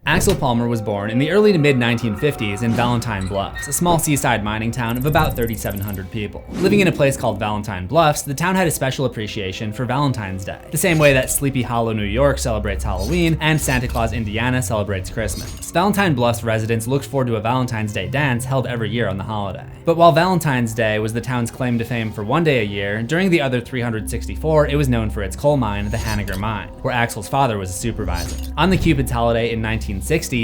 Axel Palmer was born in the early to mid-1950s in Valentine Bluffs, a small seaside mining town of about 3,700 people. Living in a place called Valentine Bluffs, the town had a special appreciation for Valentine's Day, the same way that Sleepy Hollow, New York celebrates Halloween and Santa Claus, Indiana celebrates Christmas. Valentine Bluffs residents looked forward to a Valentine's Day dance held every year on the holiday. But while Valentine's Day was the town's claim to fame for one day a year, during the other 364, it was known for its coal mine, the Hanniger mine, where Axel's father was a supervisor. On the Cupid's holiday in 1960,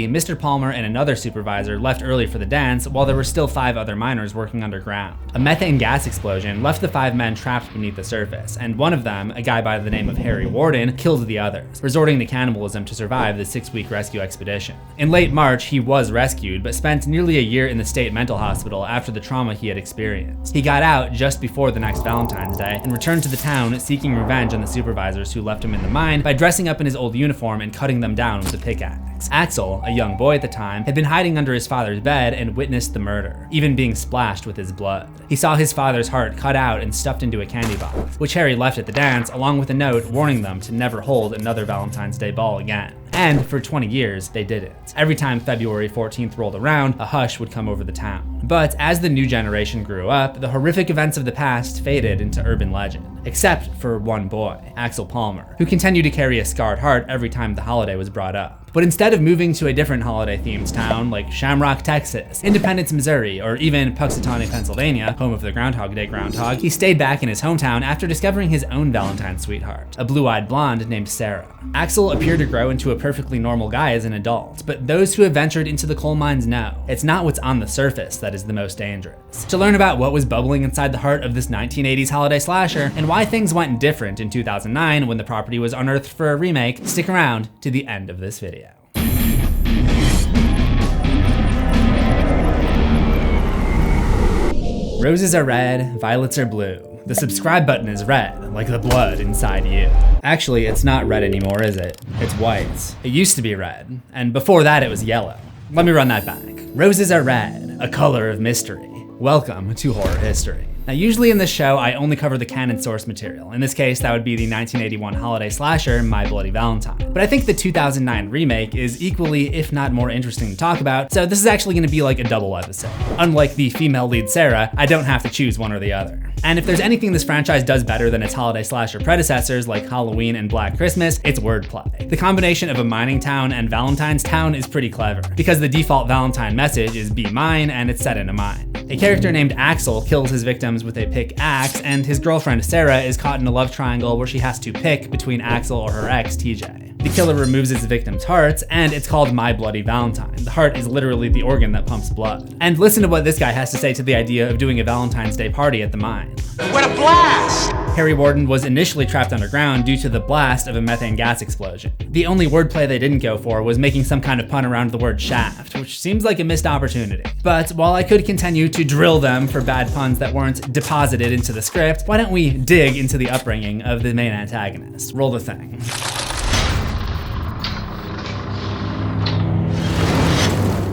Mr. Palmer and another supervisor left early for the dance while there were still 5 other miners working underground. A methane gas explosion left the 5 men trapped beneath the surface, and one of them, a guy by the name of Warden, killed the others, resorting to cannibalism to survive the 6-week rescue expedition. In late March, he was rescued, but spent nearly a year in the state mental hospital after the trauma he had experienced. He got out just before the next Valentine's Day and returned to the town seeking revenge on the supervisors who left him in the mine by dressing up in his old uniform and cutting them down with a pickaxe. Axel, a young boy at the time, had been hiding under his father's bed and witnessed the murder, even being splashed with his blood. He saw his father's heart cut out and stuffed into a candy box, which Harry left at the dance along with a note warning them to never hold another Valentine's Day ball again. And for 20 years, they didn't. Every time February 14th rolled around, a hush would come over the town. But as the new generation grew up, the horrific events of the past faded into urban legend. Except for one boy, Axel Palmer, who continued to carry a scarred heart every time the holiday was brought up. But instead of moving to a different holiday-themed town like Shamrock, Texas, Independence, Missouri, or even Puxatawney, Pennsylvania, home of the Groundhog Day groundhog, he stayed back in his hometown after discovering his own Valentine sweetheart, a blue-eyed blonde named Sarah. Axel appeared to grow into a perfectly normal guy as an adult, but those who have ventured into the coal mines know it's not what's on the surface that is the most dangerous. To learn about what was bubbling inside the heart of this 1980s holiday slasher and why things went different in 2009 when the property was unearthed for a remake, stick around to the end of this video. Roses are red, violets are blue. The subscribe button is red, like the blood inside you. Actually, it's not red anymore, is it? It's white. It used to be red, and before that it was yellow. Let me run that back. Roses are red, a color of mystery. Welcome to horror history. Now, usually in this show, I only cover the canon source material. In this case, that would be the 1981 holiday slasher, My Bloody Valentine. But I think the 2009 remake is equally, if not more interesting to talk about, so this is actually gonna be like a double episode. Unlike the female lead Sarah, I don't have to choose one or the other. And if there's anything this franchise does better than its holiday slasher predecessors like Halloween and Black Christmas, it's wordplay. The combination of a mining town and Valentine's town is pretty clever, because the default Valentine message is be mine and it's set in a mine. A character named Axel kills his victims with a pickaxe, and his girlfriend Sarah is caught in a love triangle where she has to pick between Axel or her ex, TJ. The killer removes his victims' hearts, and it's called My Bloody Valentine. The heart is literally the organ that pumps blood. And listen to what this guy has to say to the idea of doing a Valentine's Day party at the mine. What a blast! Warden was initially trapped underground due to the blast of a methane gas explosion. The only wordplay they didn't go for was making some kind of pun around the word shaft, which seems like a missed opportunity. But while I could continue to drill them for bad puns that weren't deposited into the script, why don't we dig into the upbringing of the main antagonist? Roll the thing.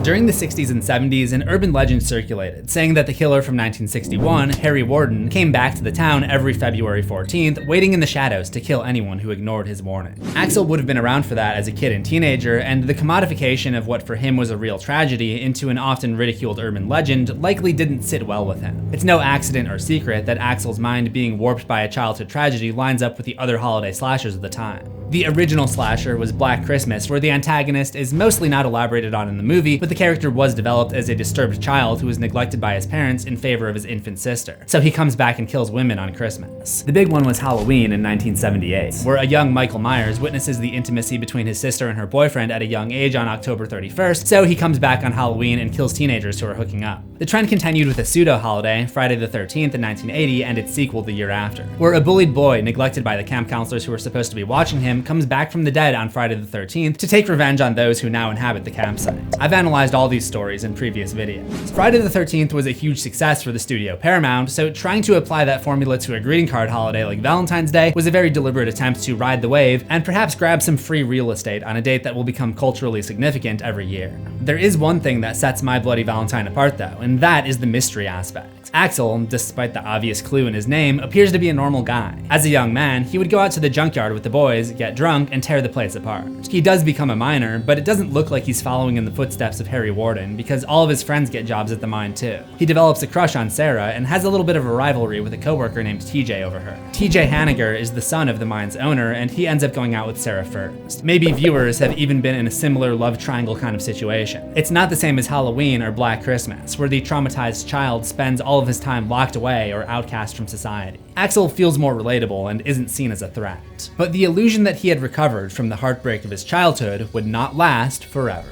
During the 60s and 70s, an urban legend circulated, saying that the killer from 1961, Warden, came back to the town every February 14th, waiting in the shadows to kill anyone who ignored his warning. Axel would have been around for that as a kid and teenager, and the commodification of what for him was a real tragedy into an often ridiculed urban legend likely didn't sit well with him. It's no accident or secret that Axel's mind being warped by a childhood tragedy lines up with the other holiday slashers of the time. The original slasher was Black Christmas, where the antagonist is mostly not elaborated on in the movie, but the character was developed as a disturbed child who was neglected by his parents in favor of his infant sister. So he comes back and kills women on Christmas. The big one was Halloween in 1978, where a young Michael Myers witnesses the intimacy between his sister and her boyfriend at a young age on October 31st, so he comes back on Halloween and kills teenagers who are hooking up. The trend continued with a pseudo-holiday, Friday the 13th in 1980, and its sequel the year after, where a bullied boy neglected by the camp counselors who were supposed to be watching him comes back from the dead on Friday the 13th to take revenge on those who now inhabit the campsite. I've analyzed all these stories in previous videos. Friday the 13th was a huge success for the studio Paramount, so trying to apply that formula to a greeting card holiday like Valentine's Day was a very deliberate attempt to ride the wave and perhaps grab some free real estate on a date that will become culturally significant every year. There is one thing that sets My Bloody Valentine apart though, and that is the mystery aspect. Axel, despite the obvious clue in his name, appears to be a normal guy. As a young man, he would go out to the junkyard with the boys, get get drunk and tear the place apart. He does become a miner, but it doesn't look like he's following in the footsteps of Harry Warden, because all of his friends get jobs at the mine too. He develops a crush on Sarah and has a little bit of a rivalry with a coworker named TJ over her. TJ Hanniger is the son of the mine's owner, and he ends up going out with Sarah first. Maybe viewers have even been in a similar love triangle kind of situation. It's not the same as Halloween or Black Christmas, where the traumatized child spends all of his time locked away or outcast from society. Axel feels more relatable and isn't seen as a threat. But the illusion that he had recovered from the heartbreak of his childhood would not last forever.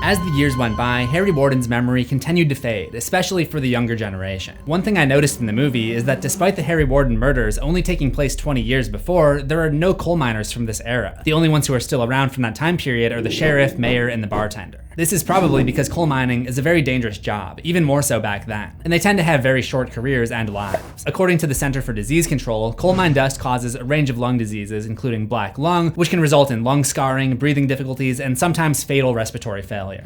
As the years went by, Harry Warden's memory continued to fade, especially for the younger generation. One thing I noticed in the movie is that despite the Harry Warden murders only taking place 20 years before, there are no coal miners from this era. The only ones who are still around from that time period are the sheriff, mayor, and the bartender. This is probably because coal mining is a very dangerous job, even more so back then, and they tend to have very short careers and lives. According to the Center for Disease Control, coal mine dust causes a range of lung diseases, including black lung, which can result in lung scarring, breathing difficulties, and sometimes fatal respiratory failure.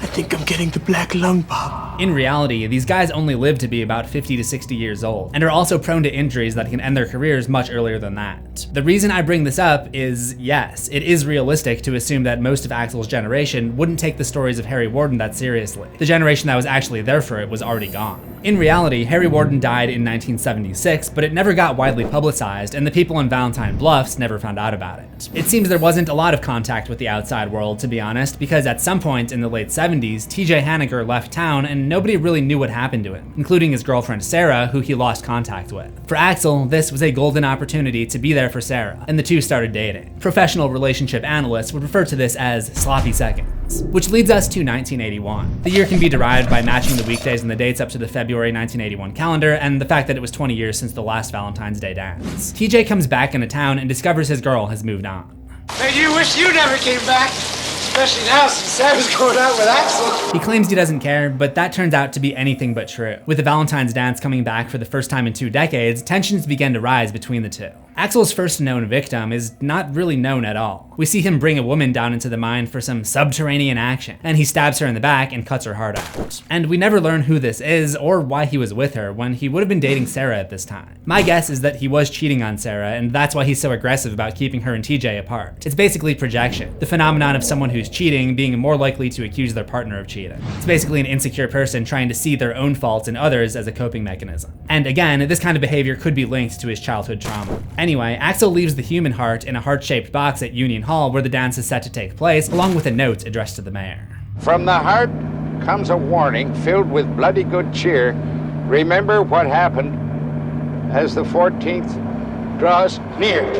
I think I'm getting the black lung pop. In reality, these guys only live to be about 50 to 60 years old, and are also prone to injuries that can end their careers much earlier than that. The reason I bring this up is, yes, it is realistic to assume that most of Axel's generation wouldn't take the stories of Harry Warden that seriously. The generation that was actually there for it was already gone. In reality, Harry Warden died in 1976, but it never got widely publicized, and the people in Valentine Bluffs never found out about it. It seems there wasn't a lot of contact with the outside world, to be honest, because at some point in the late 70s, TJ Hanniger left town and nobody really knew what happened to him, including his girlfriend Sarah, who he lost contact with. For Axel, this was a golden opportunity to be there for Sarah, and the two started dating. Professional relationship analysts would refer to this as sloppy seconds. Which leads us to 1981. The year can be derived by matching the weekdays and the dates up to the February 1981 calendar, and the fact that it was 20 years since the last Valentine's Day dance. TJ comes back into town and discovers his girl has moved on. Hey, you wish you never came back. Especially now since Sarah's going out with Axel. He claims he doesn't care, but that turns out to be anything but true. With the Valentine's dance coming back for the first time in 2 decades, tensions began to rise between the two. Axel's first known victim is not really known at all. We see him bring a woman down into the mine for some subterranean action, and he stabs her in the back and cuts her heart out. And we never learn who this is or why he was with her when he would have been dating Sarah at this time. My guess is that he was cheating on Sarah, and that's why he's so aggressive about keeping her and TJ apart. It's basically projection, the phenomenon of someone who's cheating being more likely to accuse their partner of cheating. It's basically an insecure person trying to see their own faults in others as a coping mechanism. And again, this kind of behavior could be linked to his childhood trauma. Anyway, Axel leaves the human heart in a heart-shaped box at Union Hall where the dance is set to take place, along with a note addressed to the mayor. From the heart comes a warning filled with bloody good cheer. Remember what happened as the 14th draws near.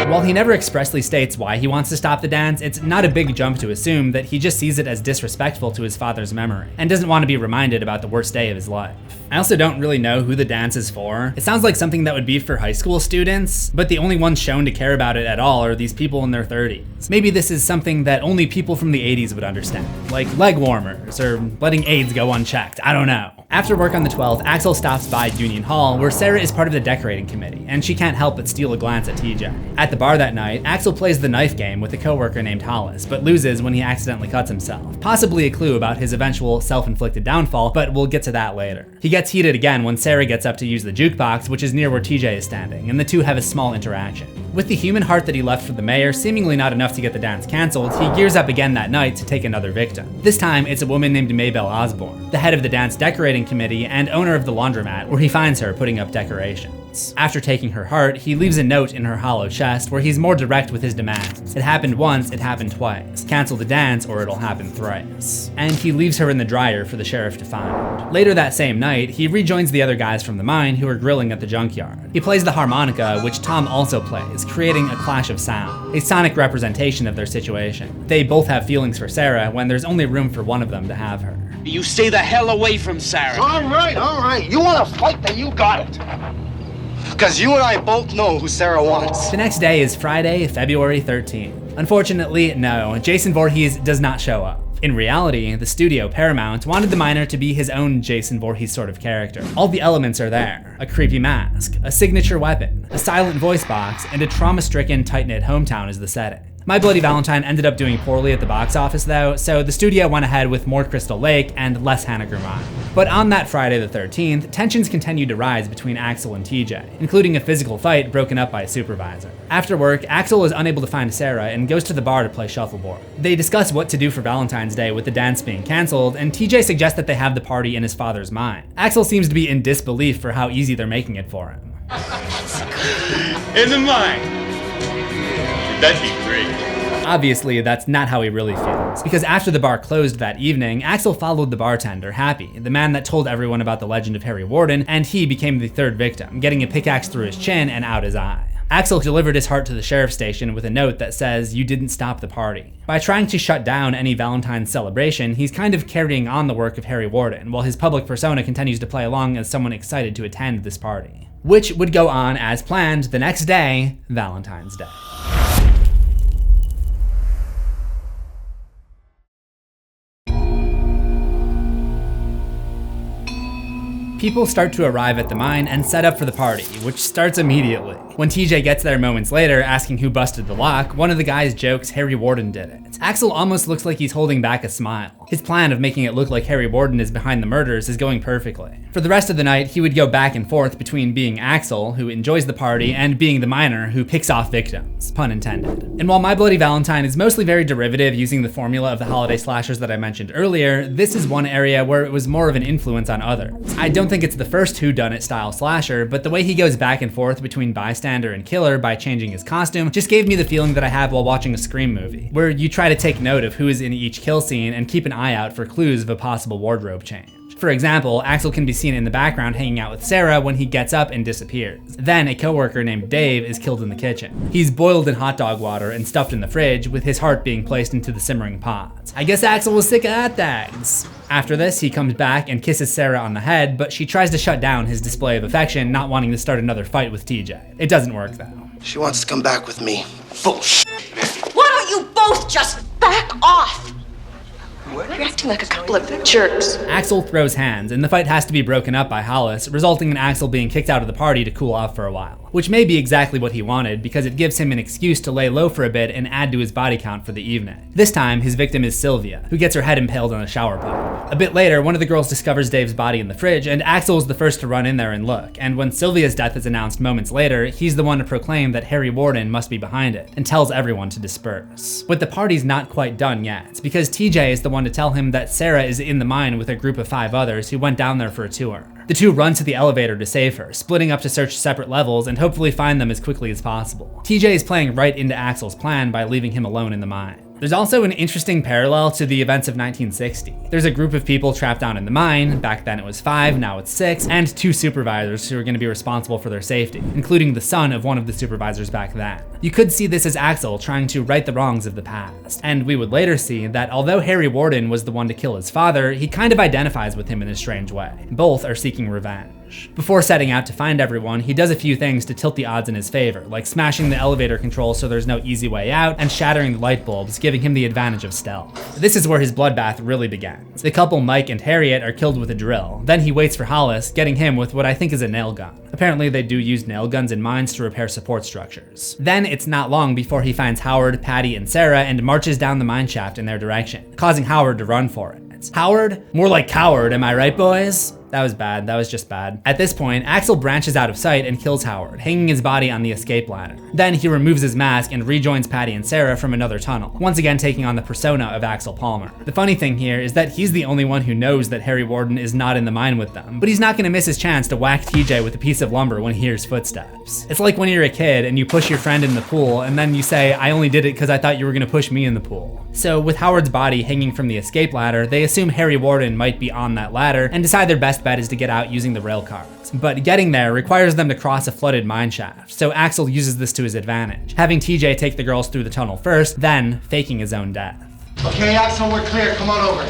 While he never expressly states why he wants to stop the dance, it's not a big jump to assume that he just sees it as disrespectful to his father's memory, and doesn't want to be reminded about the worst day of his life. I also don't really know who the dance is for. It sounds like something that would be for high school students, but the only ones shown to care about it at all are these people in their 30s. Maybe this is something that only people from the 80s would understand, like leg warmers, or letting AIDS go unchecked, I don't know. After work on the 12th, Axel stops by Union Hall, where Sarah is part of the decorating committee, and she can't help but steal a glance at TJ. At the bar that night, Axel plays the knife game with a coworker named Hollis, but loses when he accidentally cuts himself. Possibly a clue about his eventual self-inflicted downfall, but we'll get to that later. He gets heated again when Sarah gets up to use the jukebox, which is near where TJ is standing, and the two have a small interaction. With the human heart that he left for the mayor seemingly not enough to get the dance canceled, he gears up again that night to take another victim. This time, it's a woman named Maybelle Osborne, the head of the dance decorating committee and owner of the laundromat, where he finds her putting up decorations. After taking her heart, he leaves a note in her hollow chest where he's more direct with his demands. It happened once, it happened twice. Cancel the dance or it'll happen thrice. And he leaves her in the dryer for the sheriff to find. Later that same night, he rejoins the other guys from the mine who are grilling at the junkyard. He plays the harmonica, which Tom also plays, creating a clash of sound, a sonic representation of their situation. They both have feelings for Sarah when there's only room for one of them to have her. You stay the hell away from Sarah. All right. You want to fight, then you got it. Because you and I both know who Sarah wants. The next day is Friday, February 13th. Unfortunately, no, Jason Voorhees does not show up. In reality, the studio, Paramount, wanted the miner to be his own Jason Voorhees sort of character. All the elements are there. A creepy mask, a signature weapon, a silent voice box, and a trauma-stricken, tight-knit hometown is the setting. My Bloody Valentine ended up doing poorly at the box office though, so the studio went ahead with more Crystal Lake and less Hanniger Mine. But on that Friday the 13th, tensions continued to rise between Axel and TJ, including a physical fight broken up by a supervisor. After work, Axel is unable to find Sarah and goes to the bar to play shuffleboard. They discuss what to do for Valentine's Day with the dance being cancelled, and TJ suggests that they have the party in his father's mind. Axel seems to be in disbelief for how easy they're making it for him. In the mind. That'd be great. Obviously, that's not how he really feels, because after the bar closed that evening, Axel followed the bartender, Happy, the man that told everyone about the legend of Harry Warden, and he became the third victim, getting a pickaxe through his chin and out his eye. Axel delivered his heart to the sheriff's station with a note that says, "You didn't stop the party." By trying to shut down any Valentine's celebration, he's kind of carrying on the work of Harry Warden, while his public persona continues to play along as someone excited to attend this party. Which would go on as planned the next day, Valentine's Day. People start to arrive at the mine and set up for the party, which starts immediately. When TJ gets there moments later asking who busted the lock, one of the guys jokes Harry Warden did it. Axel almost looks like he's holding back a smile. His plan of making it look like Harry Warden is behind the murders is going perfectly. For the rest of the night, he would go back and forth between being Axel, who enjoys the party, and being the miner who picks off victims, pun intended. And while My Bloody Valentine is mostly very derivative using the formula of the holiday slashers that I mentioned earlier, this is one area where it was more of an influence on others. I don't think it's the first whodunit style slasher, but the way he goes back and forth between bystander and killer by changing his costume just gave me the feeling that I have while watching a Scream movie, where you try to take note of who is in each kill scene and keep an eye out for clues of a possible wardrobe change. For example, Axel can be seen in the background hanging out with Sarah when he gets up and disappears. Then a coworker named Dave is killed in the kitchen. He's boiled in hot dog water and stuffed in the fridge, with his heart being placed into the simmering pots. I guess Axel was sick of hot dogs. After this, he comes back and kisses Sarah on the head, but she tries to shut down his display of affection, not wanting to start another fight with TJ. It doesn't work though. She wants to come back with me. Bullshit. Why don't you both just back off? You're acting like a couple of jerks. Axel throws hands, and the fight has to be broken up by Hollis, resulting in Axel being kicked out of the party to cool off for a while. Which may be exactly what he wanted, because it gives him an excuse to lay low for a bit and add to his body count for the evening. This time, his victim is Sylvia, who gets her head impaled on a shower pipe. A bit later, one of the girls discovers Dave's body in the fridge, and Axel is the first to run in there and look, and when Sylvia's death is announced moments later, he's the one to proclaim that Harry Warden must be behind it, and tells everyone to disperse. But the party's not quite done yet, because TJ is the one to tell him that Sarah is in the mine with a group of 5 others who went down there for a tour. The two run to the elevator to save her, splitting up to search separate levels and hopefully find them as quickly as possible. TJ is playing right into Axel's plan by leaving him alone in the mine. There's also an interesting parallel to the events of 1960. There's a group of people trapped down in the mine, back then it was 5, now it's 6, and 2 supervisors who are going to be responsible for their safety, including the son of one of the supervisors back then. You could see this as Axel trying to right the wrongs of the past, and we would later see that although Harry Warden was the one to kill his father, he kind of identifies with him in a strange way. Both are seeking revenge. Before setting out to find everyone, he does a few things to tilt the odds in his favor, like smashing the elevator control so there's no easy way out, and shattering the light bulbs, giving him the advantage of stealth. This is where his bloodbath really begins. The couple Mike and Harriet are killed with a drill. Then he waits for Hollis, getting him with what I think is a nail gun. Apparently they do use nail guns in mines to repair support structures. Then it's not long before he finds Howard, Patty, and Sarah and marches down the mine shaft in their direction, causing Howard to run for it. Howard? More like coward, am I right, boys? That was bad, that was just bad. At this point, Axel branches out of sight and kills Howard, hanging his body on the escape ladder. Then he removes his mask and rejoins Patty and Sarah from another tunnel, once again taking on the persona of Axel Palmer. The funny thing here is that he's the only one who knows that Harry Warden is not in the mine with them, but he's not gonna miss his chance to whack TJ with a piece of lumber when he hears footsteps. It's like when you're a kid and you push your friend in the pool and then you say, I only did it because I thought you were gonna push me in the pool. So with Howard's body hanging from the escape ladder, they assume Harry Warden might be on that ladder and decide their best bet is to get out using the rail cars. But getting there requires them to cross a flooded mine shaft, so Axel uses this to his advantage, having TJ take the girls through the tunnel first, then faking his own death. Okay, Axel, we're clear. Come on over.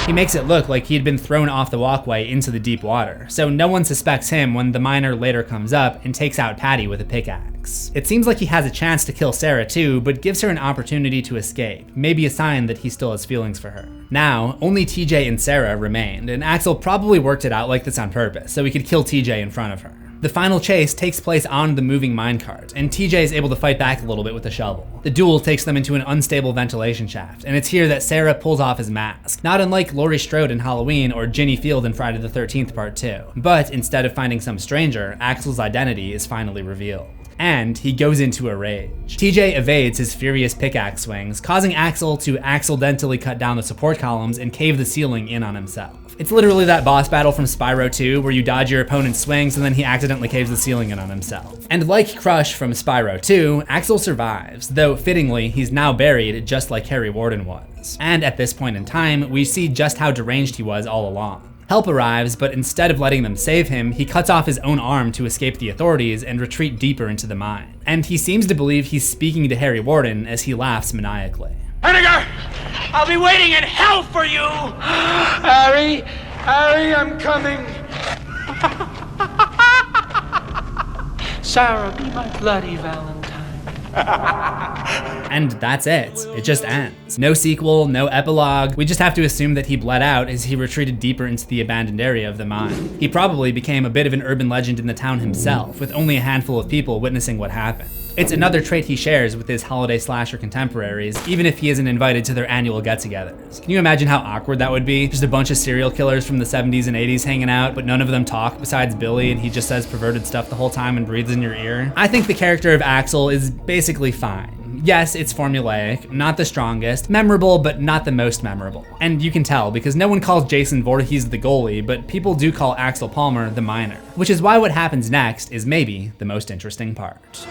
He makes it look like he'd been thrown off the walkway into the deep water, so no one suspects him when the miner later comes up and takes out Patty with a pickaxe. It seems like he has a chance to kill Sarah too, but gives her an opportunity to escape, maybe a sign that he still has feelings for her. Now, only TJ and Sarah remained, and Axel probably worked it out like this on purpose, so he could kill TJ in front of her. The final chase takes place on the moving minecart, and TJ is able to fight back a little bit with the shovel. The duel takes them into an unstable ventilation shaft, and it's here that Sarah pulls off his mask, not unlike Laurie Strode in Halloween or Ginny Field in Friday the 13th Part 2. But instead of finding some stranger, Axel's identity is finally revealed. And he goes into a rage. TJ evades his furious pickaxe swings, causing Axel to accidentally cut down the support columns and cave the ceiling in on himself. It's literally that boss battle from Spyro 2 where you dodge your opponent's swings and then he accidentally caves the ceiling in on himself. And like Crush from Spyro 2, Axel survives, though fittingly he's now buried just like Harry Warden was. And at this point in time, we see just how deranged he was all along. Help arrives, but instead of letting them save him, he cuts off his own arm to escape the authorities and retreat deeper into the mine. And he seems to believe he's speaking to Harry Warden as he laughs maniacally. Hanniger! I'll be waiting in hell for you! Harry, I'm coming. Sarah, be my bloody Valentine. And that's it. It just ends. No sequel, no epilogue. We just have to assume that he bled out as he retreated deeper into the abandoned area of the mine. He probably became a bit of an urban legend in the town himself, with only a handful of people witnessing what happened. It's another trait he shares with his holiday slasher contemporaries, even if he isn't invited to their annual get-togethers. Can you imagine how awkward that would be? Just a bunch of serial killers from the 70s and 80s hanging out, but none of them talk besides Billy, and he just says perverted stuff the whole time and breathes in your ear. I think the character of Axel is basically fine. Yes, it's formulaic, not the strongest, memorable, but not the most memorable. And you can tell because no one calls Jason Voorhees the goalie, but people do call Axel Palmer the miner. Which is why what happens next is maybe the most interesting part.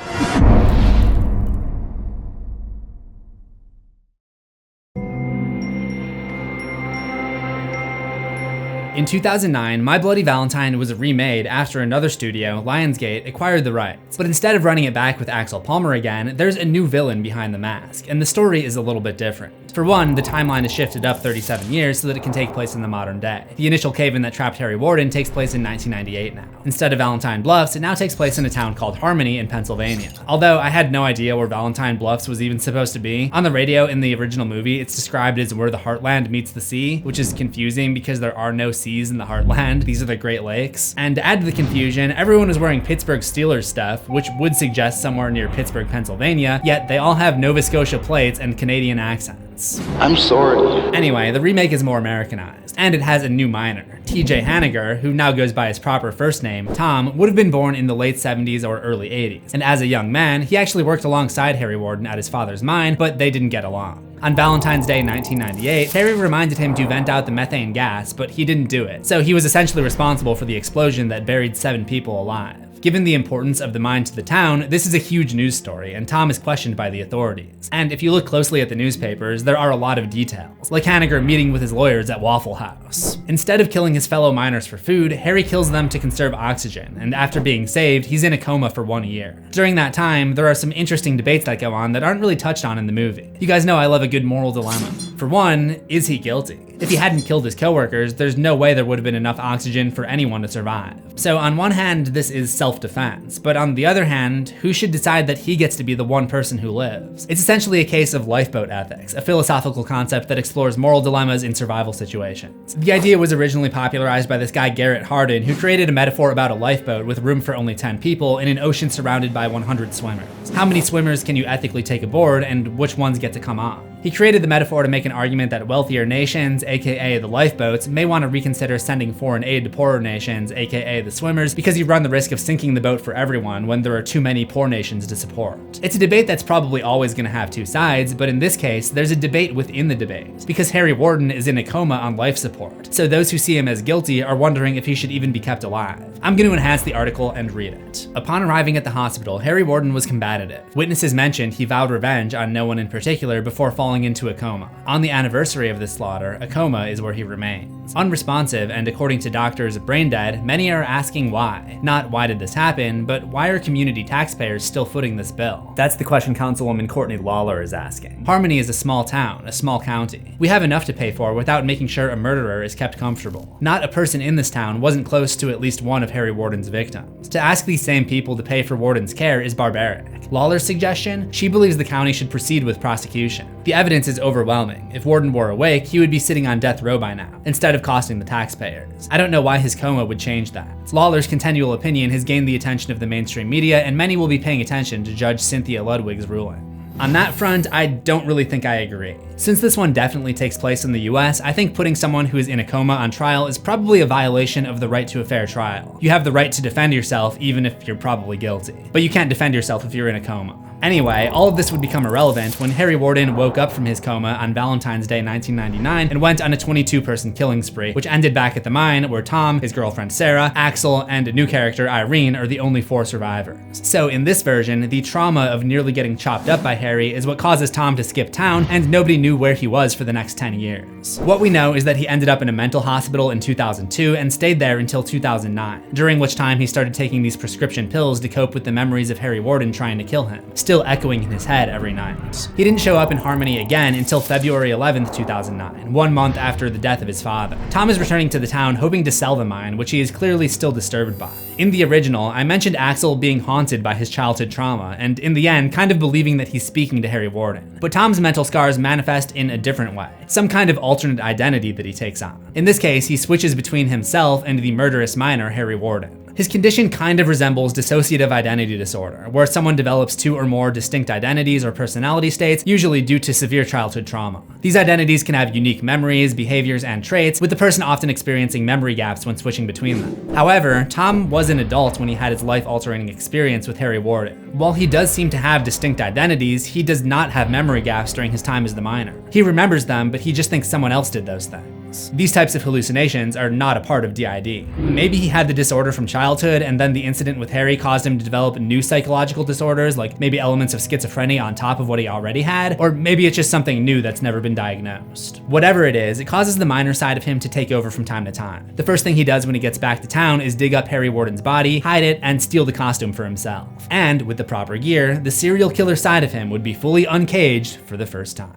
In 2009, My Bloody Valentine was remade after another studio, Lionsgate, acquired the rights. But instead of running it back with Axel Palmer again, there's a new villain behind the mask, and the story is a little bit different. For one, the timeline is shifted up 37 years so that it can take place in the modern day. The initial cave-in that trapped Harry Warden takes place in 1998 now. Instead of Valentine Bluffs, it now takes place in a town called Harmony in Pennsylvania. Although I had no idea where Valentine Bluffs was even supposed to be. On the radio in the original movie, it's described as where the heartland meets the sea, which is confusing because there are no seas in the heartland. These are the Great Lakes. And to add to the confusion, everyone is wearing Pittsburgh Steelers stuff, which would suggest somewhere near Pittsburgh, Pennsylvania, yet they all have Nova Scotia plates and Canadian accents. I'm sorry. Anyway, the remake is more Americanized, and it has a new miner. TJ Hanniger, who now goes by his proper first name, Tom, would have been born in the late 70s or early 80s, and as a young man, he actually worked alongside Harry Warden at his father's mine, but they didn't get along. On Valentine's Day 1998, Harry reminded him to vent out the methane gas, but he didn't do it, so he was essentially responsible for the explosion that buried 7 people alive. Given the importance of the mine to the town, this is a huge news story, and Tom is questioned by the authorities. And if you look closely at the newspapers, there are a lot of details, like Hanniger meeting with his lawyers at Waffle House. Instead of killing his fellow miners for food, Harry kills them to conserve oxygen, and after being saved, he's in a coma for 1 year. During that time, there are some interesting debates that go on that aren't really touched on in the movie. You guys know I love a good moral dilemma. For one, is he guilty? If he hadn't killed his coworkers, there's no way there would have been enough oxygen for anyone to survive. So on one hand, this is self-defense, but on the other hand, who should decide that he gets to be the one person who lives? It's essentially a case of lifeboat ethics, a philosophical concept that explores moral dilemmas in survival situations. The idea was originally popularized by this guy Garrett Hardin, who created a metaphor about a lifeboat with room for only 10 people in an ocean surrounded by 100 swimmers. How many swimmers can you ethically take aboard, and which ones get to come on? He created the metaphor to make an argument that wealthier nations, aka the lifeboats, may want to reconsider sending foreign aid to poorer nations, aka the swimmers, because you run the risk of sinking the boat for everyone when there are too many poor nations to support. It's a debate that's probably always going to have two sides, but in this case, there's a debate within the debate, because Harry Warden is in a coma on life support, so those who see him as guilty are wondering if he should even be kept alive. I'm going to enhance the article and read it. Upon arriving at the hospital, Harry Warden was combative. Witnesses mentioned he vowed revenge on no one in particular before falling into a coma. On the anniversary of this slaughter, a coma is where he remains. Unresponsive and, according to doctors, brain dead, many are asking why. Not why did this happen, but why are community taxpayers still footing this bill? That's the question Councilwoman Courtney Lawler is asking. Harmony is a small town, a small county. We have enough to pay for without making sure a murderer is kept comfortable. Not a person in this town wasn't close to at least one of Harry Warden's victims. To ask these same people to pay for Warden's care is barbaric. Lawler's suggestion? She believes the county should proceed with prosecution. The evidence is overwhelming. If Warden were awake, he would be sitting on death row by now, instead of costing the taxpayers. I don't know why his coma would change that. Lawler's continual opinion has gained the attention of the mainstream media, and many will be paying attention to Judge Cynthia Ludwig's ruling. On that front, I don't really think I agree. Since this one definitely takes place in the US, I think putting someone who is in a coma on trial is probably a violation of the right to a fair trial. You have the right to defend yourself even if you're probably guilty, but you can't defend yourself if you're in a coma. Anyway, all of this would become irrelevant when Harry Warden woke up from his coma on Valentine's Day 1999 and went on a 22-person killing spree, which ended back at the mine where Tom, his girlfriend Sarah, Axel, and a new character Irene are the only 4 survivors. So in this version, the trauma of nearly getting chopped up by Harry is what causes Tom to skip town, and nobody knew where he was for the next 10 years. What we know is that he ended up in a mental hospital in 2002 and stayed there until 2009, during which time he started taking these prescription pills to cope with the memories of Harry Warden trying to kill him, still echoing in his head every night. He didn't show up in Harmony again until February 11th, 2009, 1 month after the death of his father. Tom is returning to the town hoping to sell the mine, which he is clearly still disturbed by. In the original, I mentioned Axel being haunted by his childhood trauma, and in the end, kind of believing that he's speaking to Harry Warden. But Tom's mental scars manifest in a different way, some kind of alternate identity that he takes on. In this case, he switches between himself and the murderous miner, Harry Warden. His condition kind of resembles dissociative identity disorder, where someone develops 2 or more distinct identities or personality states, usually due to severe childhood trauma. These identities can have unique memories, behaviors, and traits, with the person often experiencing memory gaps when switching between them. However, Tom was an adult when he had his life-altering experience with Harry Warden. While he does seem to have distinct identities, he does not have memory gaps during his time as the miner. He remembers them, but he just thinks someone else did those things. These types of hallucinations are not a part of DID. Maybe he had the disorder from childhood, and then the incident with Harry caused him to develop new psychological disorders, like maybe elements of schizophrenia on top of what he already had, or maybe it's just something new that's never been diagnosed. Whatever it is, it causes the miner side of him to take over from time to time. The first thing he does when he gets back to town is dig up Harry Warden's body, hide it, and steal the costume for himself. And with the proper gear, the serial killer side of him would be fully uncaged for the first time.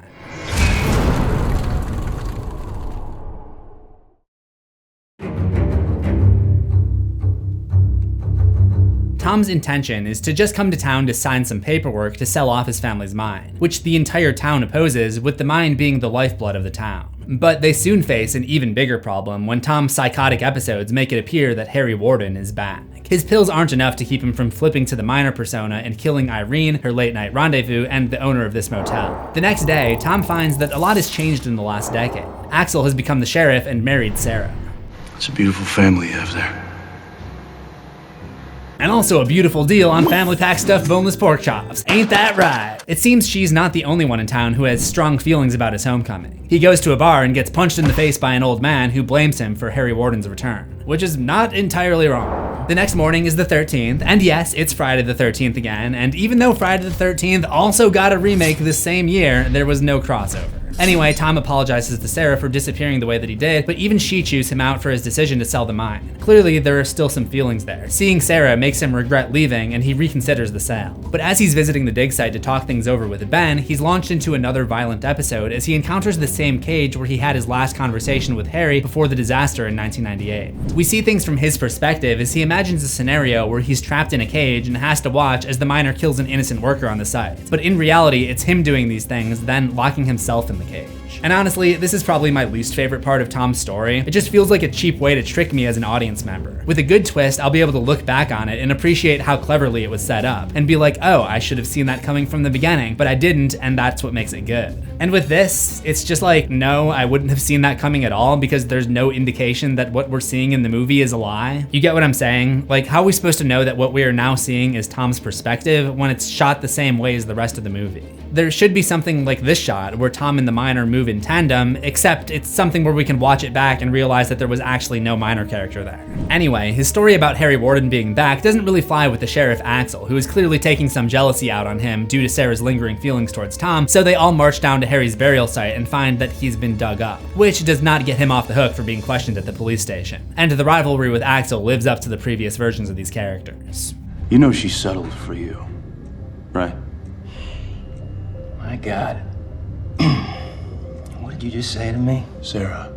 Tom's intention is to just come to town to sign some paperwork to sell off his family's mine, which the entire town opposes, with the mine being the lifeblood of the town. But they soon face an even bigger problem when Tom's psychotic episodes make it appear that Harry Warden is back. His pills aren't enough to keep him from flipping to the miner persona and killing Irene, her late night rendezvous, and the owner of this motel. The next day, Tom finds that a lot has changed in the last decade. Axel has become the sheriff and married Sarah. It's a beautiful family you have there. And also a beautiful deal on family pack stuffed boneless pork chops. Ain't that right? It seems she's not the only one in town who has strong feelings about his homecoming. He goes to a bar and gets punched in the face by an old man who blames him for Harry Warden's return, which is not entirely wrong. The next morning is the 13th, and yes, it's Friday the 13th again, and even though Friday the 13th also got a remake this same year, there was no crossover. Anyway, Tom apologizes to Sarah for disappearing the way that he did, but even she chews him out for his decision to sell the mine. Clearly, there are still some feelings there. Seeing Sarah makes him regret leaving, and he reconsiders the sale. But as he's visiting the dig site to talk things over with Ben, he's launched into another violent episode as he encounters the same cage where he had his last conversation with Harry before the disaster in 1998. We see things from his perspective as he imagines a scenario where he's trapped in a cage and has to watch as the miner kills an innocent worker on the site. But in reality, it's him doing these things, then locking himself in the cage. And honestly, this is probably my least favorite part of Tom's story. It just feels like a cheap way to trick me as an audience member. With a good twist, I'll be able to look back on it and appreciate how cleverly it was set up, and be like, oh, I should have seen that coming from the beginning, but I didn't, and that's what makes it good. And with this, it's just like, no, I wouldn't have seen that coming at all because there's no indication that what we're seeing in the movie is a lie. You get what I'm saying? Like, how are we supposed to know that what we are now seeing is Tom's perspective when it's shot the same way as the rest of the movie? There should be something like this shot where Tom and the miner move in tandem, except it's something where we can watch it back and realize that there was actually no miner character there. Anyway, his story about Harry Warden being back doesn't really fly with the sheriff Axel, who is clearly taking some jealousy out on him due to Sarah's lingering feelings towards Tom, so they all march down to Harry's burial site and find that he's been dug up, which does not get him off the hook for being questioned at the police station. And the rivalry with Axel lives up to the previous versions of these characters. You know she settled for you, right? My God. What did you just say to me? Sarah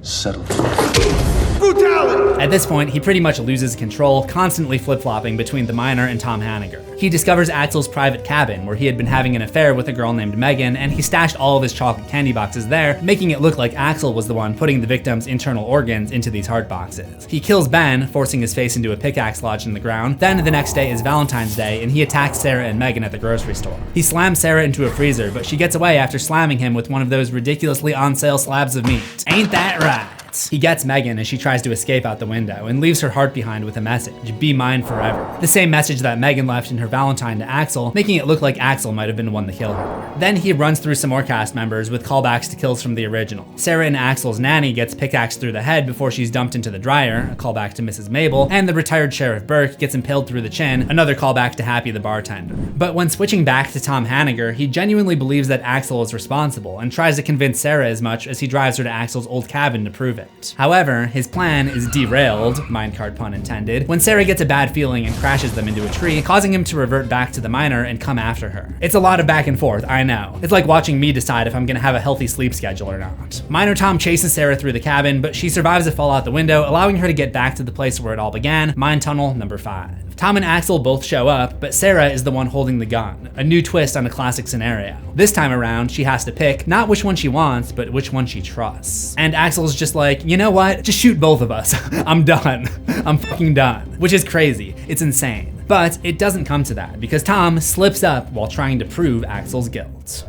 settled for you. brutality! At this point, he pretty much loses control, constantly flip-flopping between the miner and Tom Hanniger. He discovers Axel's private cabin, where he had been having an affair with a girl named Megan, and he stashed all of his chocolate candy boxes there, making it look like Axel was the one putting the victim's internal organs into these heart boxes. He kills Ben, forcing his face into a pickaxe lodged in the ground. Then the next day is Valentine's Day, and he attacks Sarah and Megan at the grocery store. He slams Sarah into a freezer, but she gets away after slamming him with one of those ridiculously on-sale slabs of meat. Ain't that right? He gets Megan as she tries to escape out the window and leaves her heart behind with a message, "Be mine forever." The same message that Megan left in her Valentine to Axel, making it look like Axel might have been the one to kill her. Then he runs through some more cast members with callbacks to kills from the original. Sarah and Axel's nanny gets pickaxed through the head before she's dumped into the dryer, a callback to Mrs. Mabel, and the retired Sheriff Burke gets impaled through the chin, another callback to Happy the bartender. But when switching back to Tom Hanniger, he genuinely believes that Axel is responsible and tries to convince Sarah as much as he drives her to Axel's old cabin to prove it. However, his plan is derailed, minecart pun intended, when Sarah gets a bad feeling and crashes them into a tree, causing him to revert back to the miner and come after her. It's a lot of back and forth, I know. It's like watching me decide if I'm gonna have a healthy sleep schedule or not. Miner Tom chases Sarah through the cabin, but she survives a fall out the window, allowing her to get back to the place where it all began, mine tunnel number 5. Tom and Axel both show up, but Sarah is the one holding the gun, a new twist on a classic scenario. This time around, she has to pick not which one she wants, but which one she trusts. And Axel's just like, you know what? Just shoot both of us. I'm done. I'm fucking done. Which is crazy. It's insane. But it doesn't come to that, because Tom slips up while trying to prove Axel's guilt.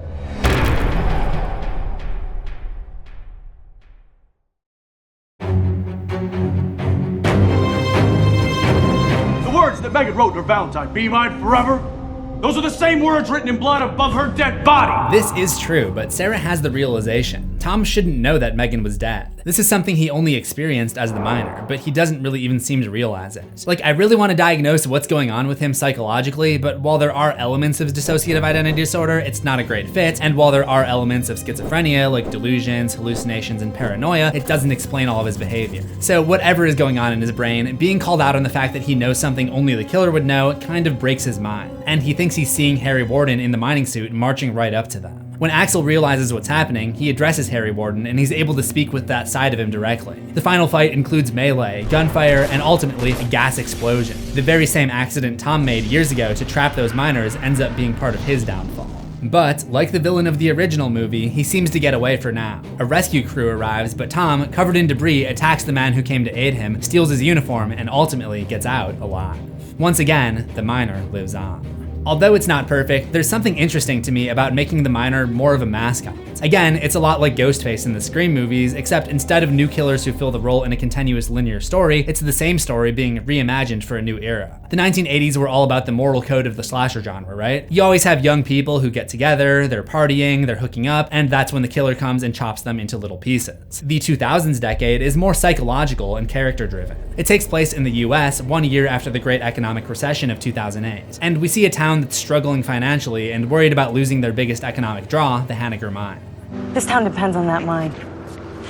That Megan wrote in her Valentine, "Be mine forever." Those are the same words written in blood above her dead body. This is true, but Sarah has the realization. Tom shouldn't know that Megan was dead. This is something he only experienced as the miner, but he doesn't really even seem to realize it. Like, I really want to diagnose what's going on with him psychologically, but while there are elements of dissociative identity disorder, it's not a great fit, and while there are elements of schizophrenia, like delusions, hallucinations, and paranoia, it doesn't explain all of his behavior. So whatever is going on in his brain, being called out on the fact that he knows something only the killer would know kind of breaks his mind, and he thinks he's seeing Harry Warden in the mining suit marching right up to them. When Axel realizes what's happening, he addresses Harry Warden, and he's able to speak with that side of him directly. The final fight includes melee, gunfire, and ultimately a gas explosion. The very same accident Tom made years ago to trap those miners ends up being part of his downfall. But, like the villain of the original movie, he seems to get away for now. A rescue crew arrives, but Tom, covered in debris, attacks the man who came to aid him, steals his uniform, and ultimately gets out alive. Once again, the miner lives on. Although it's not perfect, there's something interesting to me about making the miner more of a mascot. Again, it's a lot like Ghostface in the Scream movies, except instead of new killers who fill the role in a continuous linear story, it's the same story being reimagined for a new era. The 1980s were all about the moral code of the slasher genre, right? You always have young people who get together, they're partying, they're hooking up, and that's when the killer comes and chops them into little pieces. The 2000s decade is more psychological and character driven. It takes place in the US 1 year after the Great Economic Recession of 2008, and we see a town that's struggling financially and worried about losing their biggest economic draw, the Hanniger mine. This town depends on that mine.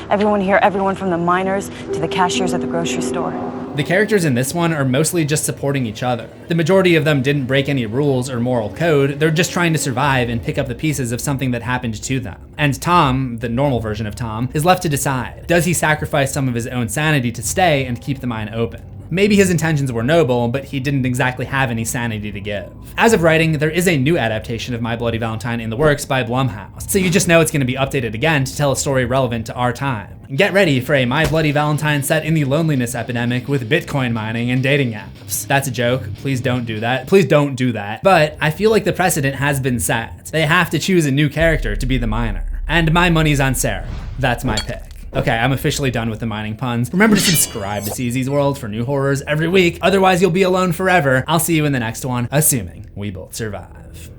Everyone here, everyone from the miners to the cashiers at the grocery store. The characters in this one are mostly just supporting each other. The majority of them didn't break any rules or moral code, they're just trying to survive and pick up the pieces of something that happened to them. And Tom, the normal version of Tom, is left to decide. Does he sacrifice some of his own sanity to stay and keep the mine open? Maybe his intentions were noble, but he didn't exactly have any sanity to give. As of writing, there is a new adaptation of My Bloody Valentine in the works by Blumhouse, so you just know it's going to be updated again to tell a story relevant to our time. Get ready for a My Bloody Valentine set in the loneliness epidemic with Bitcoin mining and dating apps. That's a joke. Please don't do that. Please don't do that. But I feel like the precedent has been set. They have to choose a new character to be the miner. And my money's on Sarah. That's my pick. Okay, I'm officially done with the mining puns. Remember to subscribe to CZsWorld for new horrors every week, otherwise you'll be alone forever. I'll see you in the next one, assuming we both survive.